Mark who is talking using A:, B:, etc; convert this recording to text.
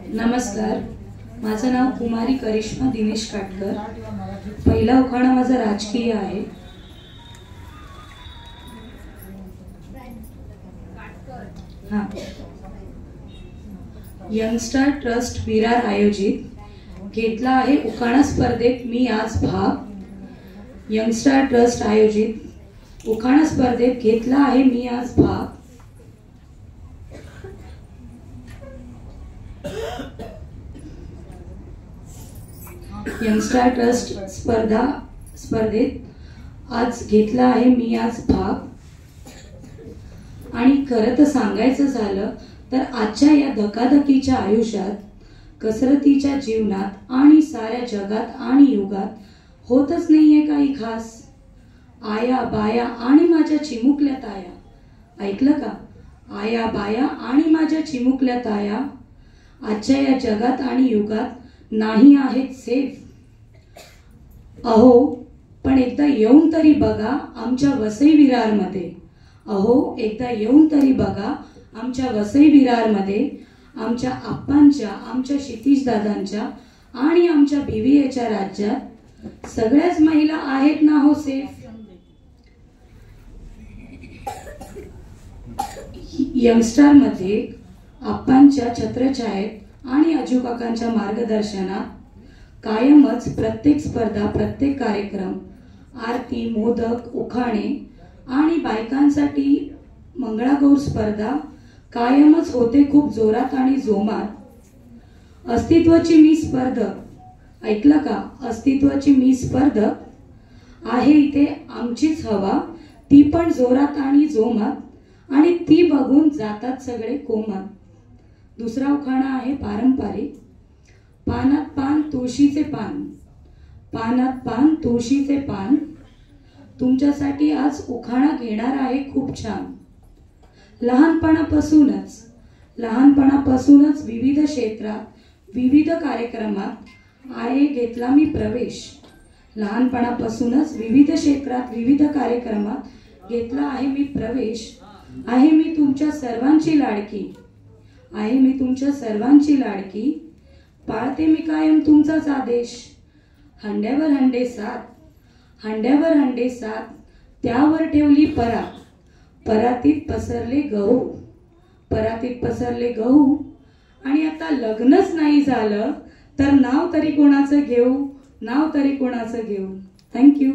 A: नमस्कार, माझं नाव कुमारी करिश्मा दिनेश काटकर। पहिला उखाणा माझा राजकीय आहे। हाँ, यंगस्टर ट्रस्ट विरार आयोजित घेतला आहे उखाणा स्पर्धेत मी आज भाग। यंगस्टर ट्रस्ट आयोजित उखाणा स्पर्धेत घेतला आहे मी आज भाग। यंगस्टर ट्रस्ट स्पर्धेत आज घेतला आहे मी आज भाग। आणि खरं तर सांगायचं झालं तर आजच्या या धकाधकीच्या आयुष्यात, कसरतीच्या जीवनात आणि साऱ्या जगात आणि युगात होतच नाहीये काही खास। आया बाया आणि माझ्या चिमुकल्या ताया, ऐकलं का? आया बाया आणि माझ्या चिमुकल्या ताया आजच्या या जगात आणि युगात नाही आहेत सेफ। अहो पण एकदा येऊन तरी बघा आमच्या वसई विरारमध्ये। अहो एकदा येऊन तरी बघा आमच्या वसई विरारमध्ये, आमच्या आप्पांच्या, आमच्या क्षितिज दादांच्या आणि आमच्या BVAच्या राज्यात सगळ्याच महिला आहेत ना हो सेफ। यंगस्टर मध्ये आप्पांच्या छत्रछायेत आणि अजू काकांच्या मार्गदर्शनात कायमच प्रत्येक स्पर्धा, प्रत्येक कार्यक्रम, आरती, मोदक, उखाणे आणि बायकांसाठी मंगळागौर स्पर्धा कायमच होते खूप जोरात आणि जोमात। अस्तित्वाची मी स्पर्धक, ऐकलं का? अस्तित्वाची मी स्पर्धक आहे इथे आमचीच हवा, ती पण जोरात आणि जोमात, आणि ती बघून जातात सगळे कोमात। दुसरा उखाणा आहे पारंपरिक। पानात पान तुळशीचे पान, पानात पान तुळशीचे पान, तुमच्यासाठी आज उखाणा घेणार आहे खूप छान। लहानपणापासूनच विविध क्षेत्रात, विविध कार्यक्रमात आहे घेतला मी प्रवेश। लहानपणापासूनच विविध क्षेत्रात, विविध कार्यक्रमात घेतला आहे मी प्रवेश। आहे मी तुमच्या सर्वांची लाडकी, आहे मी तुमच्या सर्वांची लाडकी, पाळते मी कायम तुमचाच आदेश। हंड्यावर हंडे साथ, हंड्यावर हंडे साथ, त्यावर ठेवली परात, परातीत पसरले गहू, परातीत पसरले गहू। आणि आता लग्नच नाही झालं तर नाव तरी कोणाचं घेऊ, नाव तरी कोणाचं घेऊ। थँक्यू।